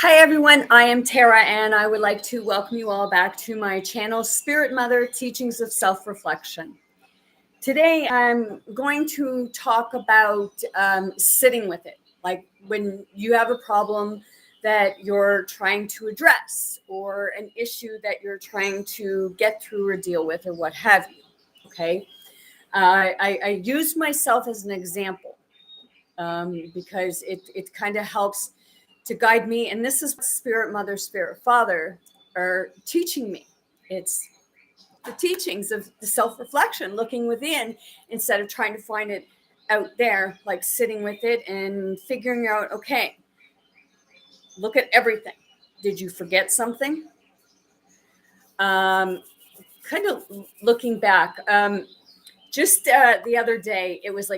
Hi everyone, I am Tara and I would like to welcome you all back to my channel, Spirit Mother Teachings of Self-Reflection. Today I'm going to talk about sitting with it, like when you have a problem that you're trying to address or an issue that you're trying to get through or deal with or what have you, okay? I use myself as an example because it kind of helps to guide me. And this is what Spirit Mother, Spirit Father are teaching me. It's the teachings of the self-reflection, looking within instead of trying to find it out there, like sitting with it and figuring out, okay, look at everything. Did you forget something? Kind of looking back, just the other day, it was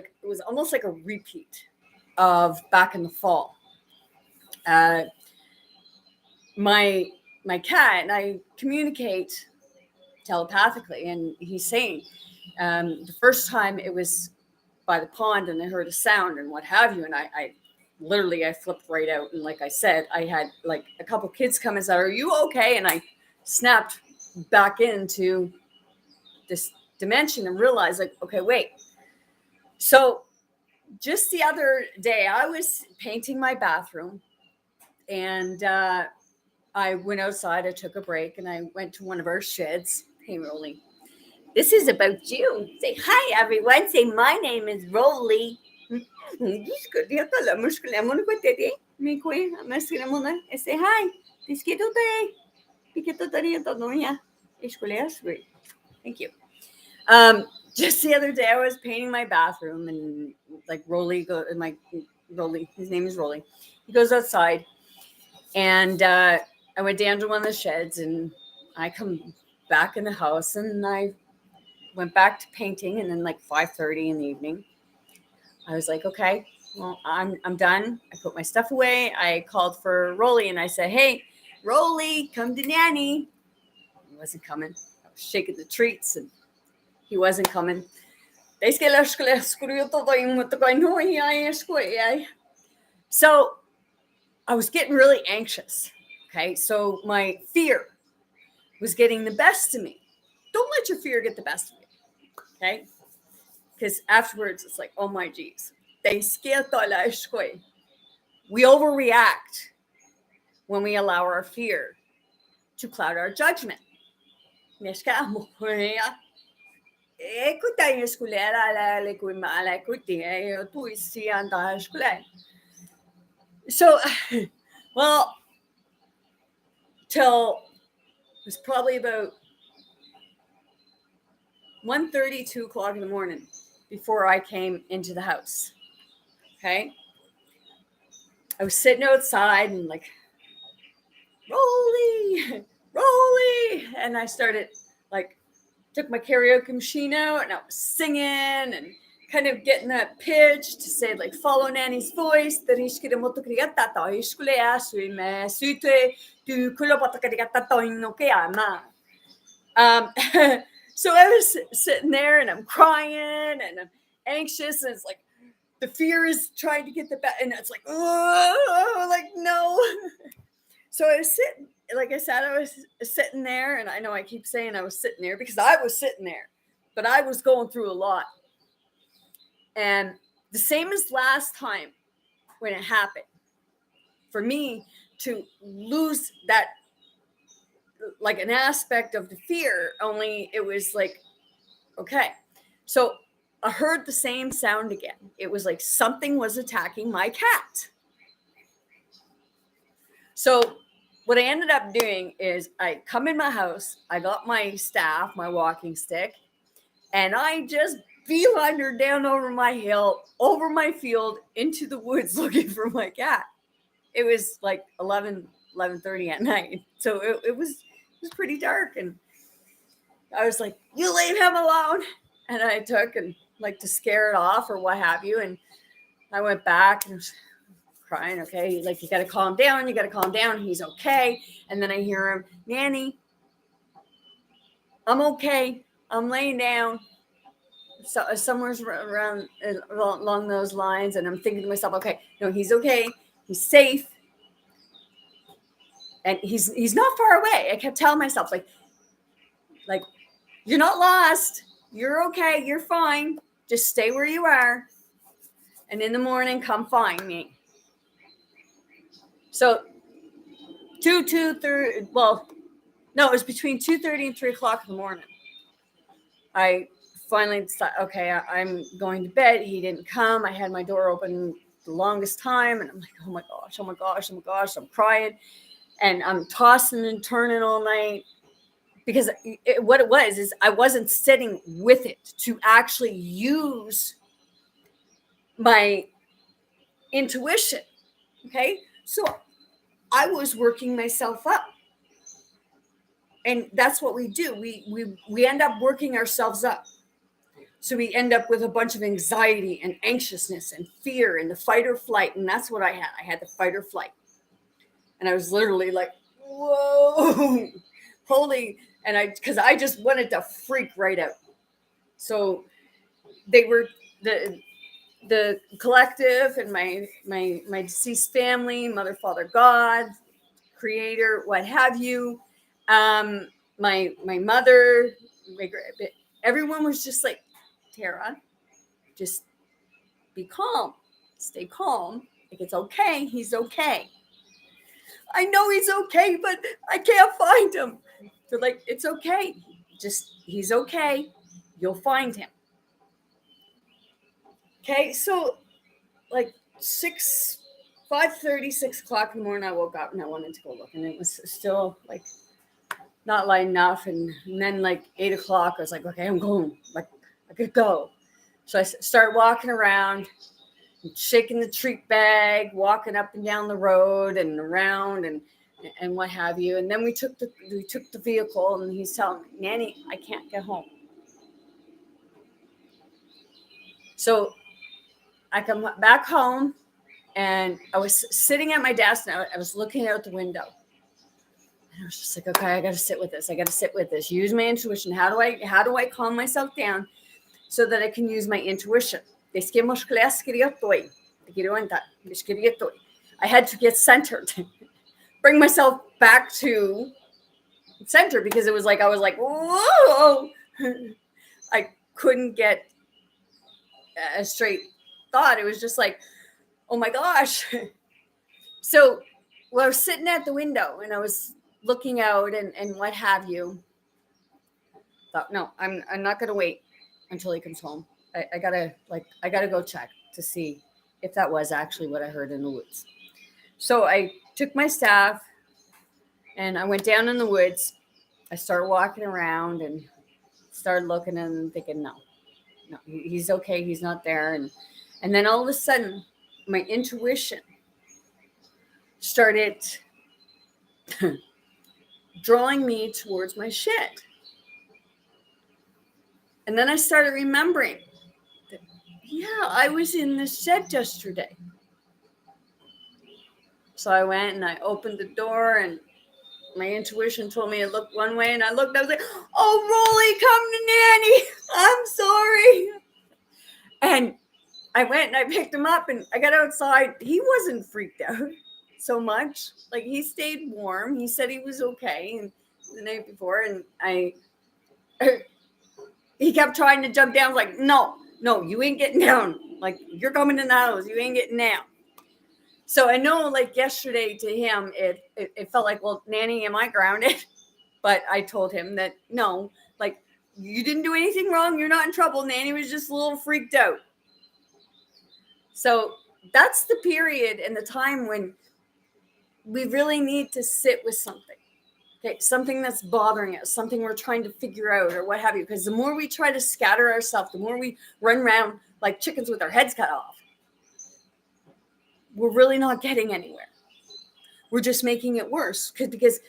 almost like a repeat of back in the fall. My cat and I communicate telepathically, and he's saying the first time it was by the pond, and I heard a sound and what have you, and I literally I flipped right out, and like I said, I had like a couple kids come and said, "Are you okay?" And I snapped back into this dimension and realized, like, okay, wait. So just the other day, I was painting my bathroom, and I went outside, I took a break, and I went to one of our sheds. Hey, Rolly. This is about you. Say hi, everyone. Say, my name is Rolly. Say hi. Thank you. Just the other day, I was painting my bathroom, and like Rolly, his name is Rolly. He goes outside, and I went down to one of the sheds, and I come back in the house, and I went back to painting. And then like 5:30 in the evening, I was like, okay, well, I'm done. I put my stuff away. I called for Rolly, and I said, hey, Rolly, come to Nanny. He wasn't coming. I was shaking the treats, and he wasn't coming. So I was getting really anxious. Okay, so my fear was getting the best of me. Don't let your fear get the best of you. Okay, because afterwards it's like, oh my geez, we overreact when we allow our fear to cloud our judgment. So, well, till it was probably about 1:30, 2 o'clock in the morning before I came into the house. Okay, I was sitting outside and like, Rolly, Rolly, and I started like took my karaoke machine out and I was singing and kind of getting that pitch to say like follow Nanny's voice. So I was sitting there and I'm crying and I'm anxious, and it's like the fear is trying to get the back, and it's like, oh, like no. So I was sitting, like I said, I was sitting there, and I know I keep saying I was sitting there because I was sitting there, but I was going through a lot. And the same as last time when it happened, for me to lose that, like an aspect of the fear, only it was like, okay. So I heard the same sound again. It was like something was attacking my cat. So what I ended up doing is I come in my house, I got my staff, my walking stick, and I just beelined her down over my hill, over my field, into the woods looking for my cat. It was like 11:30 at night. So it was pretty dark, and I was like, you leave him alone. And I took and like to scare it off or what have you. And I went back and I was crying. Okay, like you got to calm down. You got to calm down. He's okay. And then I hear him, Nanny, I'm okay. I'm laying down. So somewhere around along those lines. And I'm thinking to myself, okay, no, he's okay. He's safe. And he's not far away. I kept telling myself, like, you're not lost. You're okay. You're fine. Just stay where you are. And in the morning, come find me. So 2:30. Well, no, it was between 2:30 and 3 o'clock in the morning. I finally decided, okay, I'm going to bed. He didn't come. I had my door open the longest time, and I'm like, oh my gosh, oh my gosh, oh my gosh. I'm crying, and I'm tossing and turning all night. Because what it was is I wasn't sitting with it to actually use my intuition. Okay. So I was working myself up. And that's what we do. We end up working ourselves up. So we end up with a bunch of anxiety and anxiousness and fear and the fight or flight. And that's what I had. I had the fight or flight. And I was literally like, whoa, holy. And because I just wanted to freak right out. So they were the collective and my deceased family, mother, father, God, creator, what have you. My mother, everyone was just like, Tara, just be calm, stay calm. Like, it's okay. He's okay. I know he's okay, but I can't find him. They're like, it's okay. He's okay. You'll find him. Okay. So like 5:30, 6 o'clock in the morning, I woke up and I wanted to go look, and it was still like not light enough. And then like 8 o'clock, I was like, okay, I'm going. Like, I could go. So I started walking around, shaking the treat bag, walking up and down the road and around and what have you. And then we took the vehicle, and he's telling me, Nanny, I can't get home. So I come back home, and I was sitting at my desk, and I was looking out the window. And I was just like, okay, I got to sit with this. I got to sit with this. Use my intuition. How do I calm myself down so that I can use my intuition? I had to get centered, bring myself back to center, because it was like, I was like, whoa. I couldn't get a straight thought. It was just like, oh my gosh. So I was sitting at the window, and I was looking out and what have you. Thought, no, I'm not going to wait until he comes home. I gotta go check to see if that was actually what I heard in the woods. So I took my staff and I went down in the woods. I started walking around and started looking and thinking, no, he's okay. He's not there. And then all of a sudden, my intuition started drawing me towards my shed. And then I started remembering that, yeah, I was in the shed yesterday. So I went and I opened the door, and my intuition told me to look one way, and I looked, I was like, oh, Rolly, come to Nanny. I'm sorry. And I went and I picked him up, and I got outside. He wasn't freaked out so much. Like, he stayed warm. He said he was okay. And the night before, and he kept trying to jump down. I was like, no, you ain't getting down. Like, you're coming in the house. You ain't getting down. So I know, like, yesterday to him, it felt like, well, Nanny, am I grounded? But I told him that, no, like, you didn't do anything wrong. You're not in trouble. Nanny was just a little freaked out. So that's the period and the time when we really need to sit with something. Okay, something that's bothering us, something we're trying to figure out or what have you. Because the more we try to scatter ourselves, the more we run around like chickens with our heads cut off, we're really not getting anywhere. We're just making it worse, because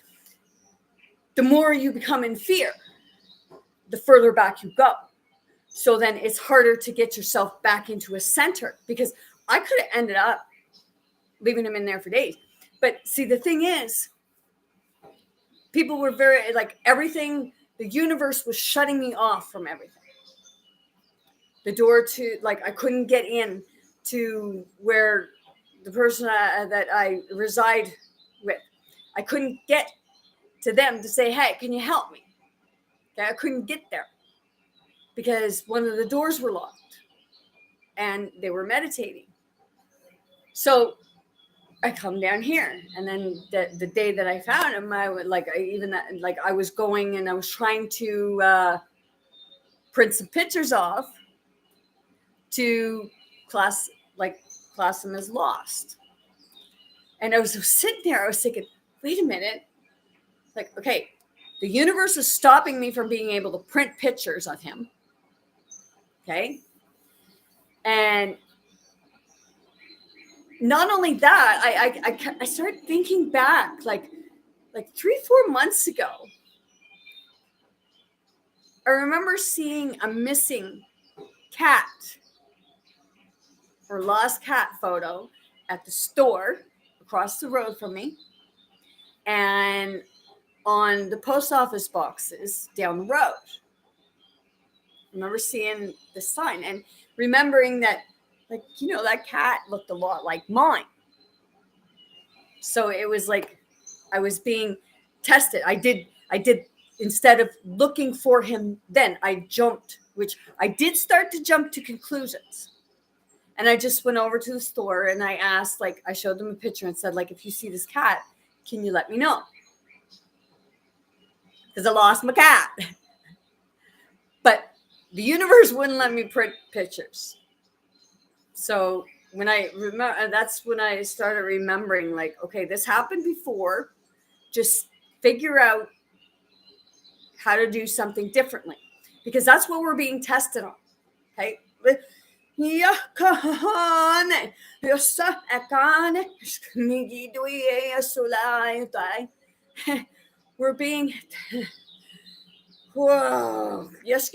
the more you become in fear, the further back you go. So then it's harder to get yourself back into a center, because I could have ended up leaving him in there for days. But see, the thing is, people were very, like, everything, the universe was shutting me off from everything. The door to, like, I couldn't get in to where the person that I reside with. I couldn't get to them to say, hey, can you help me? Okay, I couldn't get there because one of the doors were locked and they were meditating. So I come down here, and then the day that I found him, I was going and I was trying to print some pictures off to class them as lost. And I was sitting there, I was thinking, wait a minute, like, okay, the universe is stopping me from being able to print pictures of him. Okay. And not only that, I started thinking back like 3-4 months ago. I remember seeing a missing cat or lost cat photo at the store across the road from me and on the post office boxes down the road. I remember seeing the sign and remembering that, like, that cat looked a lot like mine. So it was like I was being tested. I did instead of looking for him then, I jumped, which I did start to jump to conclusions. And I just went over to the store and I asked, like, I showed them a picture and said, like, if you see this cat, can you let me know? Because I lost my cat. But the universe wouldn't let me print pictures. So when I remember, that's when I started remembering, like, okay, this happened before. Just figure out how to do something differently, because that's what we're being tested on. Okay. We're being whoa, yes,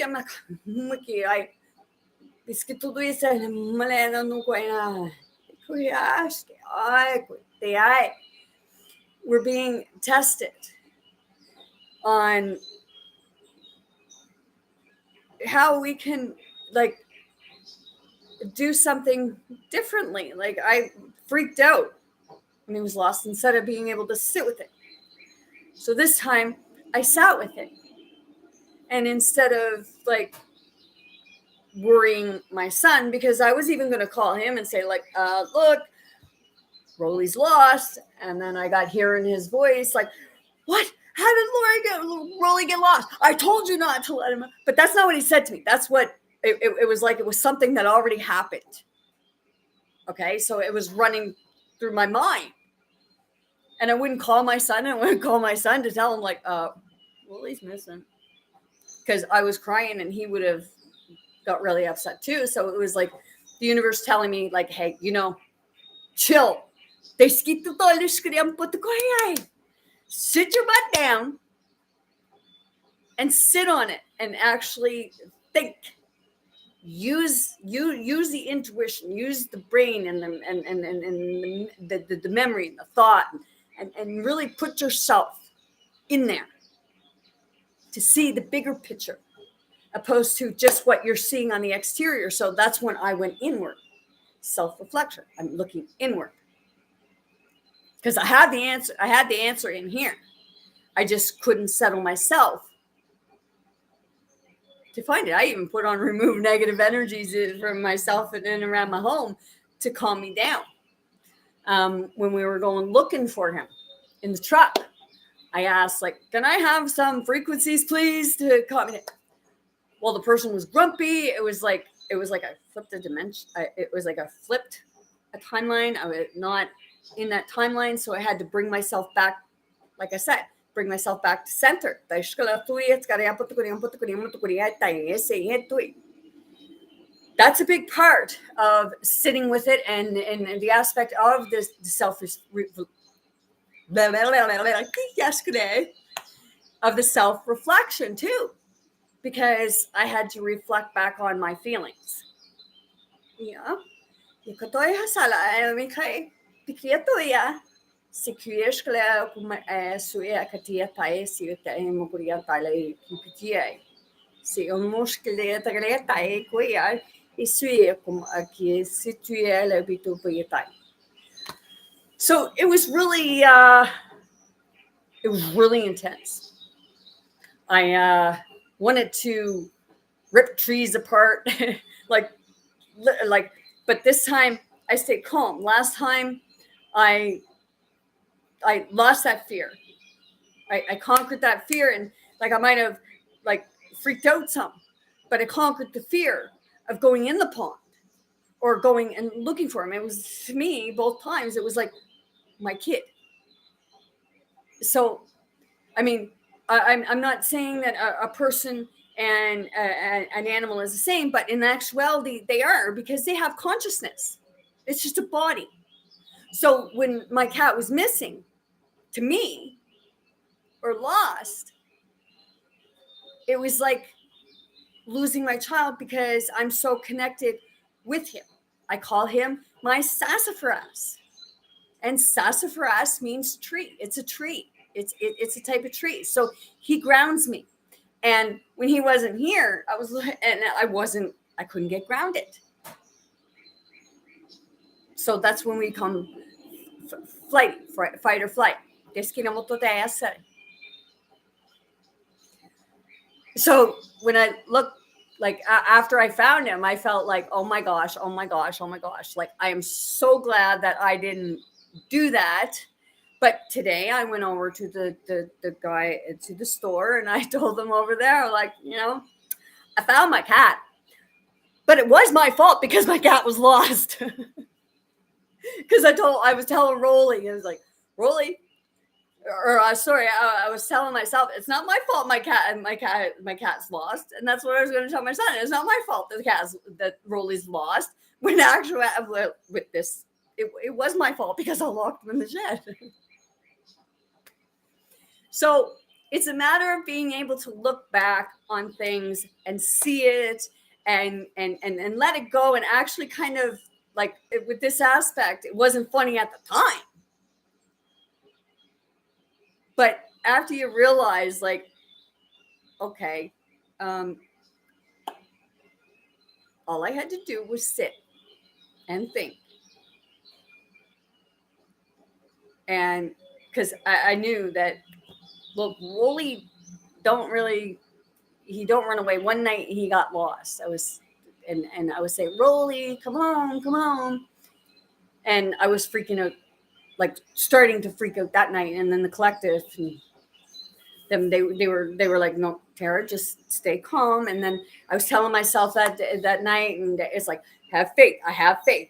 we're being tested on how we can, like, do something differently. Like, I freaked out when he was lost instead of being able to sit with it. So this time I sat with it, and instead of like worrying my son, because I was even going to call him and say, like, look, Rolly's lost. And then I got hearing his voice, like, what? How did Rolly get lost? I told you not to let him. But that's not what he said to me. That's what it was like. It was something that already happened. Okay. So it was running through my mind. And I wouldn't call my son. I wouldn't call my son to tell him, like, Rolly's missing. Because I was crying and he would have got really upset too. So it was like the universe telling me, like, hey, chill. Sit your butt down and sit on it and actually think. Use the intuition, use the brain and the memory and the thought, and really put yourself in there to see the bigger picture, opposed to just what you're seeing on the exterior. So that's when I went inward. Self-reflection. I'm looking inward. Because I had the answer in here. I just couldn't settle myself to find it. I even put on remove negative energies from myself and around my home to calm me down. When we were going looking for him in the truck, I asked, like, can I have some frequencies, please, to calm me down? Well, the person was grumpy. It was like I flipped a dimension. It was like I flipped a timeline. I was not in that timeline, so I had to bring myself back. Like I said, bring myself back to center. That's a big part of sitting with it, and the aspect of this of the self-reflection too, because I had to reflect back on my feelings. Yeah. So it was really It was really intense. I wanted to rip trees apart, like, but this time I stayed calm. Last time I lost that fear. I conquered that fear, and like I might have like freaked out some, but I conquered the fear of going in the pond or going and looking for him. It was, to me, both times, it was like my kid. So, I mean, I'm not saying that a person and an animal is the same, but in actuality, they are, because they have consciousness. It's just a body. So when my cat was missing, to me, or lost, it was like losing my child, because I'm so connected with him. I call him my sassafras. And sassafras means tree. It's a tree. It's a type of tree. So he grounds me. And when he wasn't here, I couldn't get grounded. So that's when we come fight or flight. So when I look, like after I found him, I felt like, oh my gosh, oh my gosh, oh my gosh. Like, I am so glad that I didn't do that. But today I went over to the guy, to the store, and I told them over there, like, I found my cat, but it was my fault because my cat was lost. Because I was telling Rolly, I was like, Rolly, or sorry, I was telling myself, it's not my fault my cat's lost. And that's what I was going to tell my son. It's not my fault that Rolly's lost. When actually, with this, it was my fault because I locked him in the shed. So it's a matter of being able to look back on things and see it and let it go, and actually kind of like, with this aspect, it wasn't funny at the time. But after you realize, like, okay, all I had to do was sit and think. And because I knew that, look, Wooly he don't run away. One night he got lost. And I would say, Rolly, come home. And I was freaking out, like starting to freak out that night. And then the collective, and them, they were like, no, Tara, just stay calm. And then I was telling myself that night, and it's like, have faith. I have faith.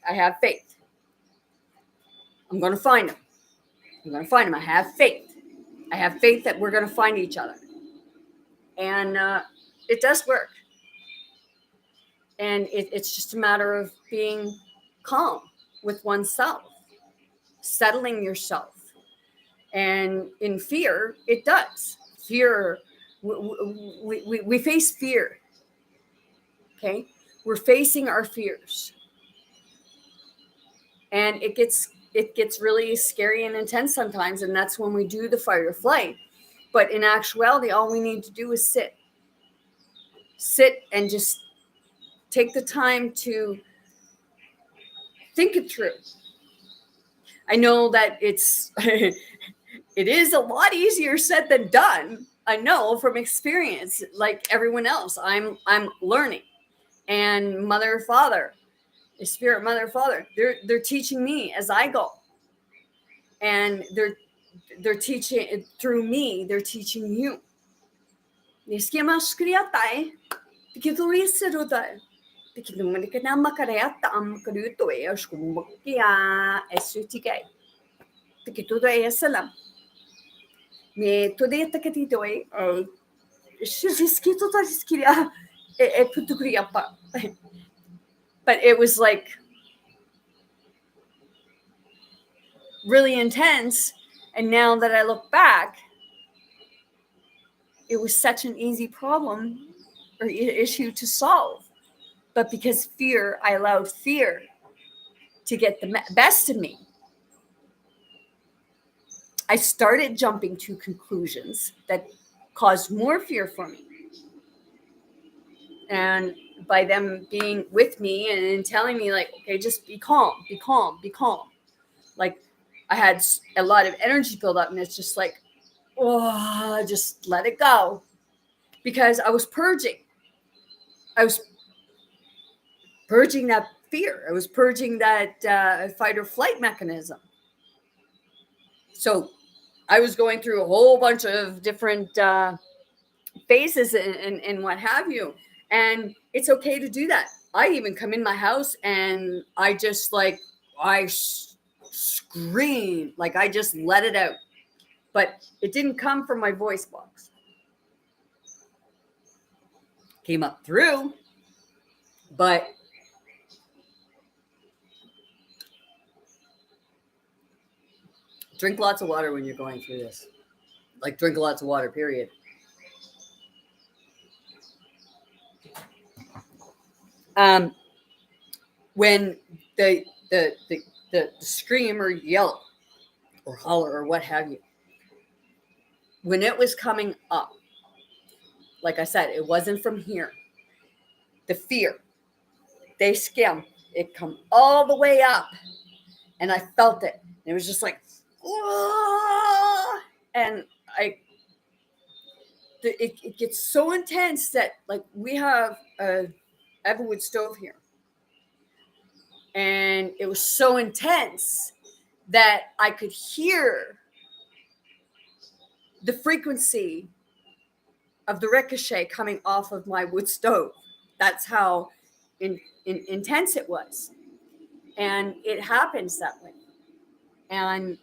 I'm going to find him. I have faith. I have faith that we're going to find each other. And it does work. And it's just a matter of being calm with oneself, settling yourself. And in fear, it does. Fear, we face fear. Okay? We're facing our fears. And it gets really scary and intense sometimes. And that's when we do the fight or flight. But in actuality, all we need to do is sit. Sit and just take the time to think it through. I know that it is a lot easier said than done. I know from experience, like everyone else, I'm learning. And mother, father, the spirit mother, father, they're teaching me as I go. And they're teaching through me, they're teaching you. But it was like really intense. And now that I look back, it was such an easy problem or issue to solve. But because fear, I allowed fear to get the best of me. I started jumping to conclusions that caused more fear for me. And by them being with me and telling me, like, okay, just be calm. Like, I had a lot of energy build up, and it's just like, oh, just let it go, because I was purging. I was purging that fear. I was purging that fight or flight mechanism. So I was going through a whole bunch of different phases and what have you. And it's okay to do that. I even come in my house and I just like, I scream, like I just let it out. But it didn't come from my voice box. Came up through, but drink lots of water when you're going through this. Like drink lots of water, period. When the scream or yell or holler or what have you, when it was coming up, like I said, it wasn't from here. The fear, they skim, it come all the way up, and I felt it. It was just like, "Whoa!" And it gets so intense that like we have a Everwood stove here, and it was so intense that I could hear the frequency of the ricochet coming off of my wood stove. That's how intense it was. And it happens that way. And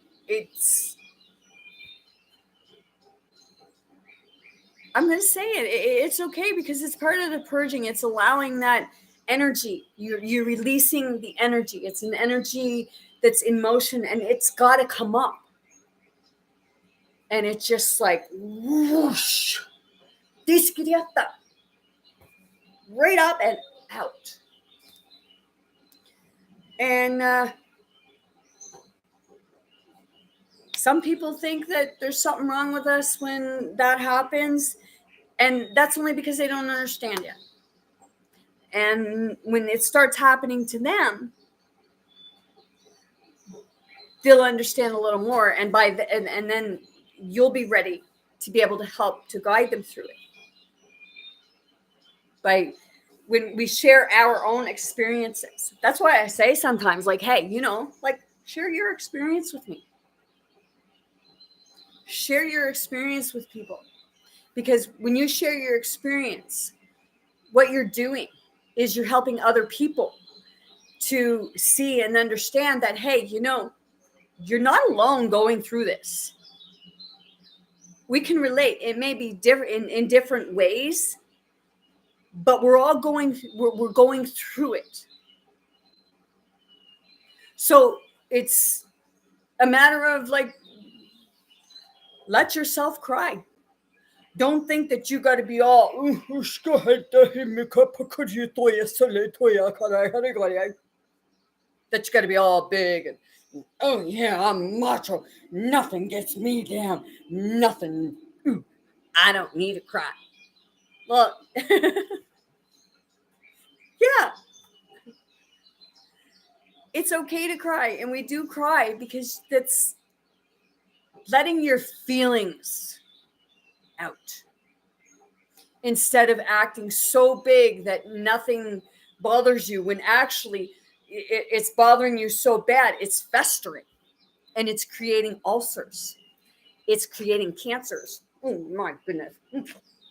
I'm going to say it's okay, because it's part of the purging. It's allowing that energy. You're releasing the energy. It's an energy that's in motion, and it's got to come up. And it's just like whoosh, discreta, right up and out. And some people think that there's something wrong with us when that happens, and that's only because they don't understand it. And when it starts happening to them, they'll understand a little more, and and then you'll be ready to be able to help to guide them through it. By when we share our own experiences. That's why I say sometimes, like, hey, like, share your experience with me. Share your experience with people. Because when you share your experience, what you're doing is you're helping other people to see and understand that, hey, you're not alone going through this. We can relate. It may be different in different ways, but we're all going through it. So it's a matter of like, let yourself cry. Don't think that you got to be all that you got to be all big and, oh yeah, I'm macho. Nothing gets me down. Nothing. Ooh, I don't need to cry. Well, yeah, it's okay to cry, and we do cry because that's letting your feelings out instead of acting so big that nothing bothers you, when actually it's bothering you so bad it's festering, and it's creating ulcers, it's creating cancers. Oh my goodness.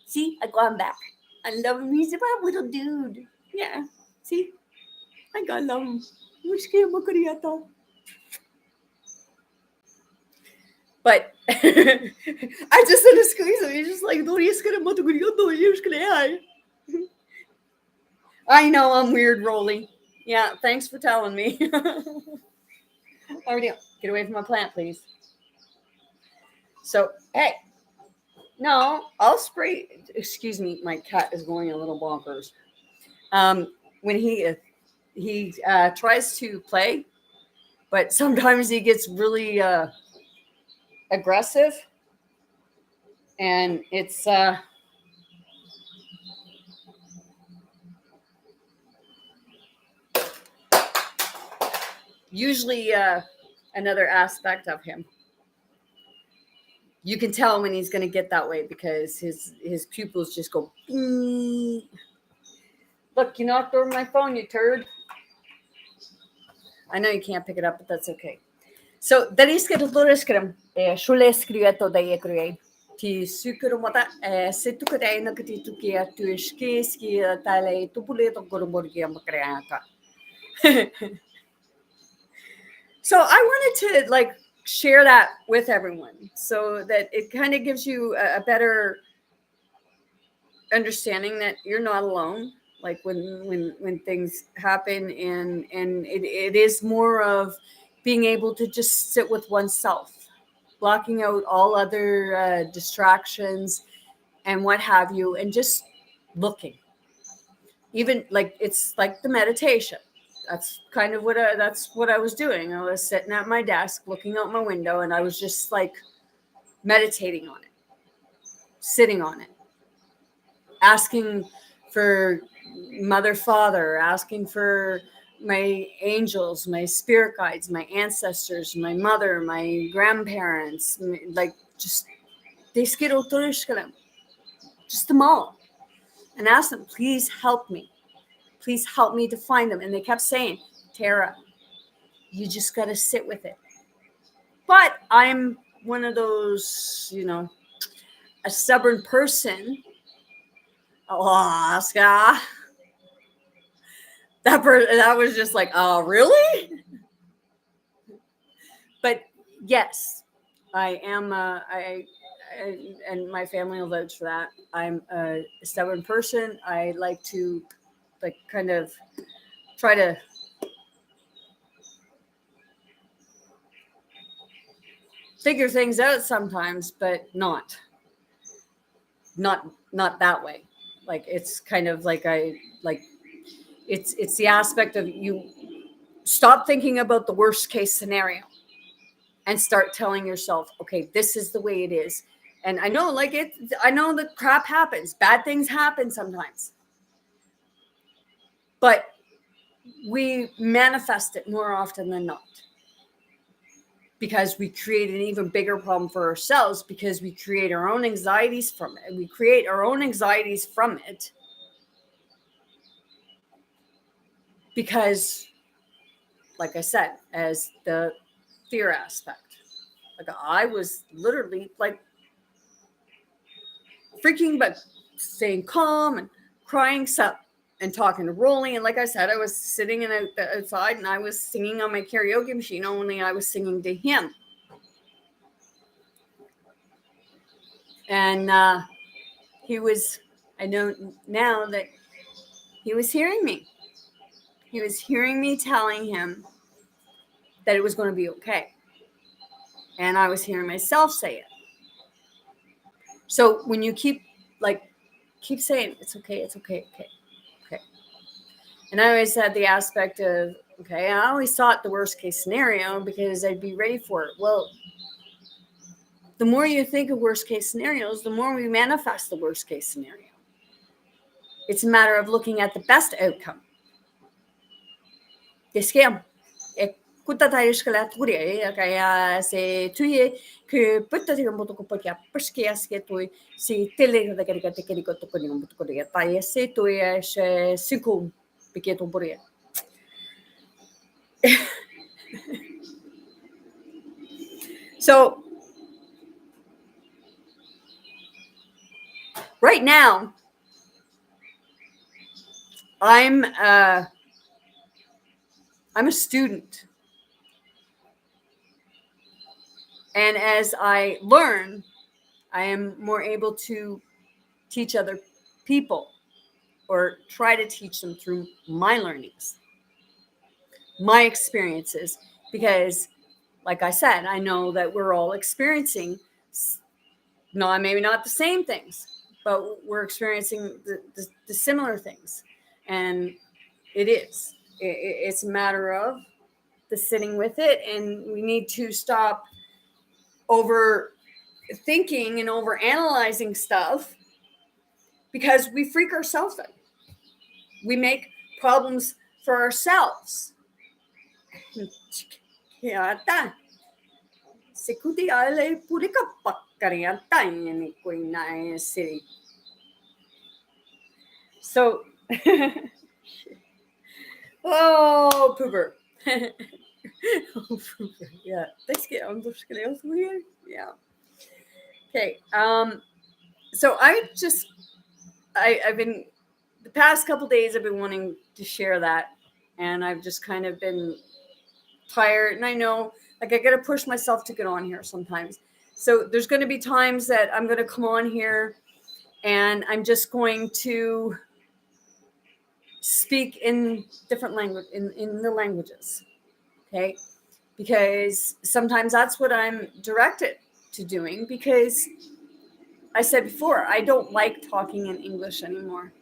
See, I got him back. I love him. He's a little dude. Yeah, see, I gotta love him. But I just want to squeeze him. He's just like, I know I'm weird, Rolly. Yeah, thanks for telling me. Already, get away from my plant, please. So, hey, no, I'll spray. Excuse me, my cat is going a little bonkers. When he tries to play, but sometimes he gets really aggressive, and it's usually another aspect of him. You can tell when he's going to get that way because his pupils just go, "Beep." Look, you knocked over my phone, you turd. I know you can't pick it up, but that's okay. So, dariskatoturiskram, shuleskriato daekriai. Ti sukurumota, setukadena katitukia, tuiskiskia, tale tupuleto goromorgia makreaka. So, I wanted to like share that with everyone so that it kind of gives you a better understanding that you're not alone. Like when things happen, and it is more of being able to just sit with oneself, blocking out all other distractions and what have you, and just looking. Even like it's like the meditation. That's kind of that's what I was doing. I was sitting at my desk, looking out my window, and I was just like meditating on it, sitting on it, asking for Mother, Father, asking for my angels, my spirit guides, my ancestors, my mother, my grandparents, like just just them all, and ask them, please help me. Please help me to find them. And they kept saying, Tara, you just got to sit with it. But I'm one of those, a stubborn person. Alaska. That was just like, oh, really? But yes, I am. And my family will vouch for that. I'm a stubborn person. I like to, like, kind of try to figure things out sometimes, but not that way. Like it's kind of like it's the aspect of you stop thinking about the worst case scenario and start telling yourself, okay, this is the way it is. And I know I know that crap happens. Bad things happen sometimes. But we manifest it more often than not. Because we create an even bigger problem for ourselves because we create our own anxieties from it. We create our own anxieties from it because, like I said, as the fear aspect, like I was literally like freaking, but staying calm and crying some and talking to Rolly. And like I said, I was sitting outside and I was singing on my karaoke machine, only I was singing to him. And he was, I know now that he was hearing me. He was hearing me telling him that it was going to be okay. And I was hearing myself say it. So when you keep saying, it's okay, it's okay, okay, okay. And I always had the aspect of, okay, I always thought the worst case scenario because I'd be ready for it. Well, the more you think of worst case scenarios, the more we manifest the worst case scenario. It's a matter of looking at the best outcome. Scam. Kaya se tuye que putta tiga moto ko pakia perskia ske tu si tele da kari kate kari ko to koni moto ko ya tai se tu ya se siku piketo boria. So right now I'm a student. And as I learn, I am more able to teach other people or try to teach them through my learnings, my experiences, because like I said, I know that we're all experiencing, maybe not the same things, but we're experiencing the similar things. And it's a matter of the sitting with it, and we need to stop over thinking and over analyzing stuff because we freak ourselves out. We make problems for ourselves. Sikuti ale purika pakkaria taini kuina city. So, oh, pooper. Oh, pooper. Yeah. Let's get on the scale here. Yeah. Okay. So I've been, the past couple days I've been wanting to share that, and I've just kind of been tired, and I know, like, I got to push myself to get on here sometimes. So there's going to be times that I'm going to come on here and I'm just going to speak in different language, in the languages. Okay. Because sometimes that's what I'm directed to doing, because I said before, I don't like talking in English anymore.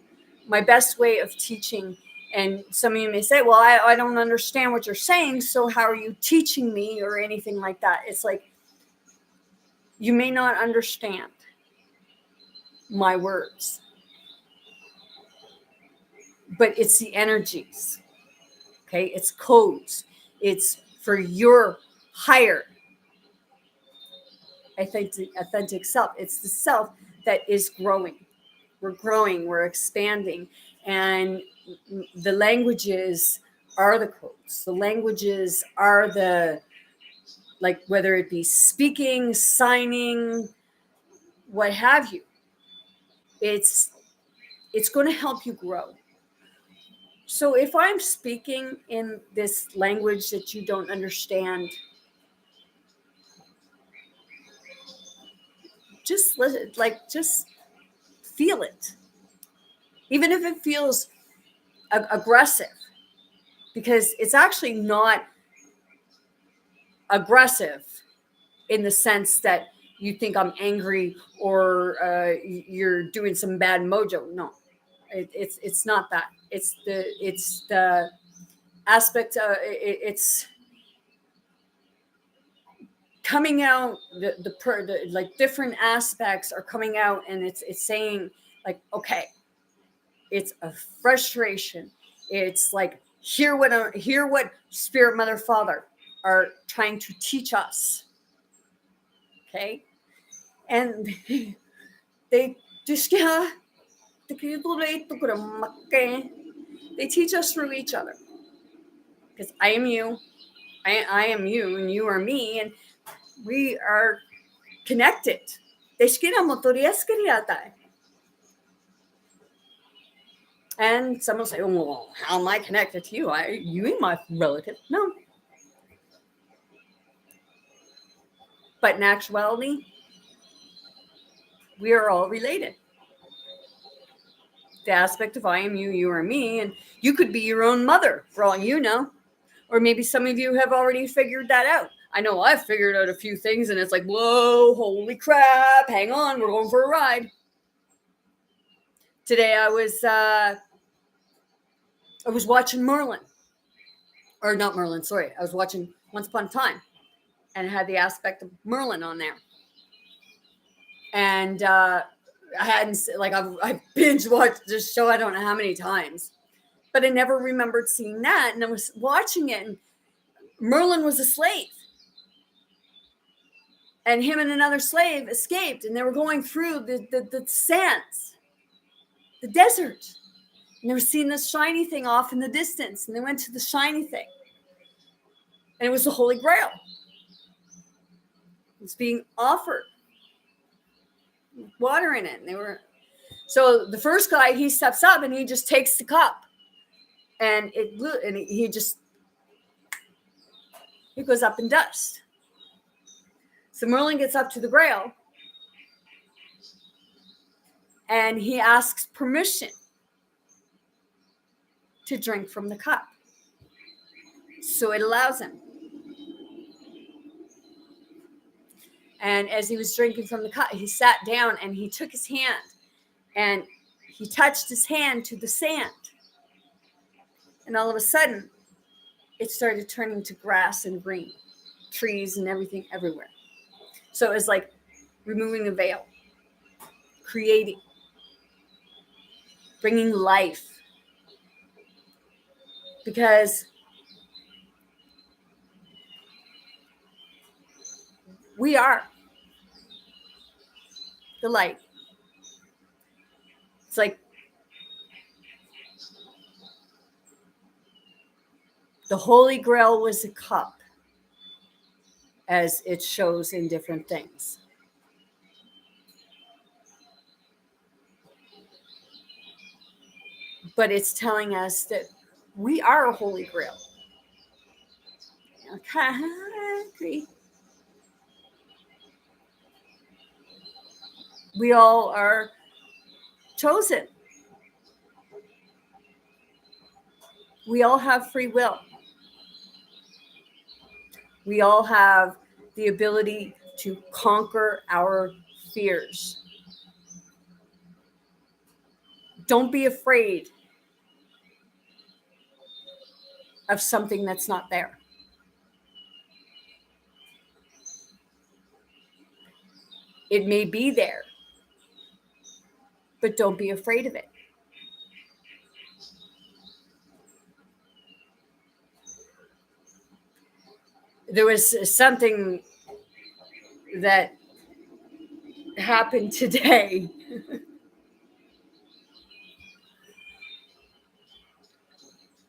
My best way of teaching, and some of you may say, well, I don't understand what you're saying, so how are you teaching me, or anything like that. It's like, you may not understand my words, but it's the energies. Okay. It's codes. It's for your higher authentic self. It's the self that is growing. We're growing, we're expanding. And the languages are the codes. The languages are the, like, whether it be speaking, signing, what have you, it's going to help you grow. So if I'm speaking in this language that you don't understand, just listen, like, just feel it. Even if it feels aggressive, because it's actually not aggressive in the sense that you think I'm angry, or you're doing some bad mojo. No, it's not that. It's the aspect. It's coming out. The like, different aspects are coming out, and it's saying, like, okay, it's a frustration. It's like, hear what Spirit Mother Father are trying to teach us. Okay. And they just they teach us through each other, because I am you, I am you, and you are me, and we are connected. And someone will say, oh, well, how am I connected to you? You ain't my relative. No. But in actuality, we are all related. The aspect of I am you, you are me, and you could be your own mother for all you know. Or maybe some of you have already figured that out. I know I've figured out a few things, and it's like, whoa, holy crap, hang on, we're going for a ride. Today I was watching Merlin. Or not Merlin, sorry. I was watching Once Upon a Time, and it had the aspect of Merlin on there. And I hadn't, like, I binge watched this show I don't know how many times, but I never remembered seeing that. And I was watching it, and Merlin was a slave, and him and another slave escaped, and they were going through the sands, the desert, and they were seeing this shiny thing off in the distance, and they went to the shiny thing, and it was the Holy Grail. It was being offered, water in it, and so the first guy, he steps up and he just takes the cup, and it goes up in dust. So Merlin gets up to the Grail, and he asks permission to drink from the cup. So it allows him. And as he was drinking from the cup, he sat down and he took his hand and he touched his hand to the sand. And all of a sudden, it started turning to grass and green, trees and everything everywhere. So it was like removing the veil, creating, bringing life. Because We are the light. It's like the Holy Grail was a cup, as it shows in different things. But it's telling us that we are a Holy Grail. Okay, I agree. We all are chosen. We all have free will. We all have the ability to conquer our fears. Don't be afraid of something that's not there. It may be there, but don't be afraid of it. There was something that happened today.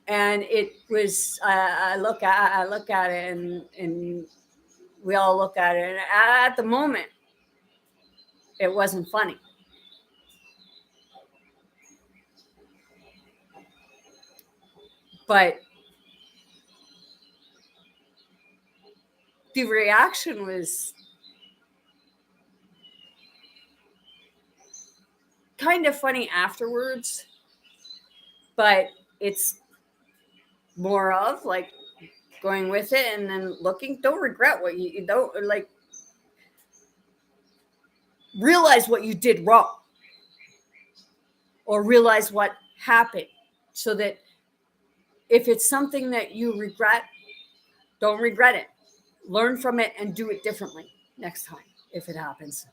And it was, I look at it, and we all look at it. And at the moment, it wasn't funny. But the reaction was kind of funny afterwards. But it's more of like going with it and then looking. Don't regret what you don't, like, realize what you did wrong or realize what happened, so that if it's something that you regret, don't regret it. Learn from it and do it differently next time if it happens.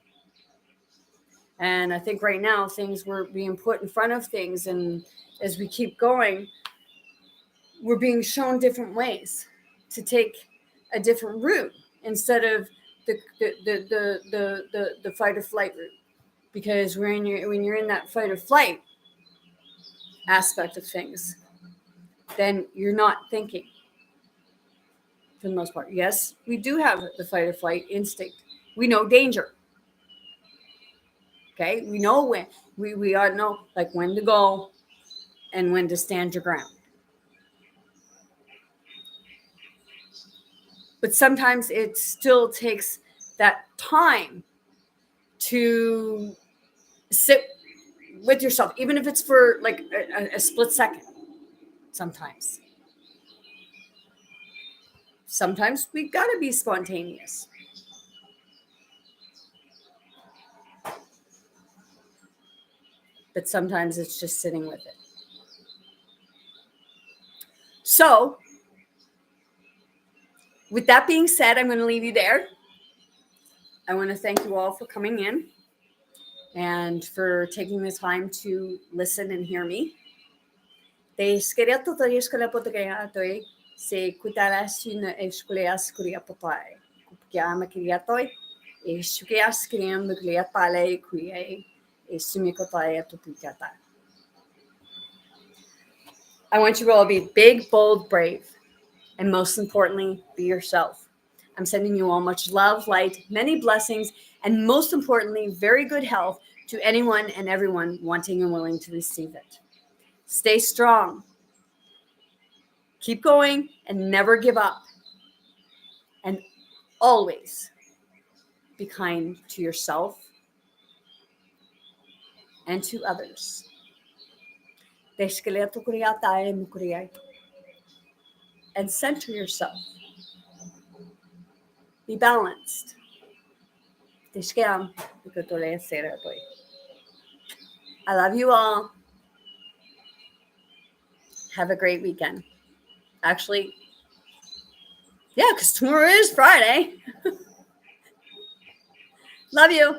And I think right now things were being put in front of things, and as we keep going, we're being shown different ways to take a different route instead of the fight or flight route. Because when you're in that fight or flight aspect of things, then you're not thinking for the most part. Yes, we do have the fight or flight instinct. We know danger. Okay, we know when we are know like when to go and when to stand your ground. But sometimes it still takes that time to sit with yourself, even if it's for like a split second. Sometimes we gotta be spontaneous. But sometimes it's just sitting with it. So, with that being said, I'm going to leave you there. I want to thank you all for coming in and for taking the time to listen and hear me. Se kutaras na eskuleas kuria papai. Kupkiama kriatoi. Eshukias kriam nuklia pale kuye. Esumikotai atupikata. I want you all to be big, bold, brave, and most importantly, be yourself. I'm sending you all much love, light, many blessings, and most importantly, very good health to anyone and everyone wanting and willing to receive it. Stay strong. Keep going and never give up. And always be kind to yourself and to others. And center yourself. Be balanced. I love you all. Have a great weekend. Actually, yeah, because tomorrow is Friday. Love you.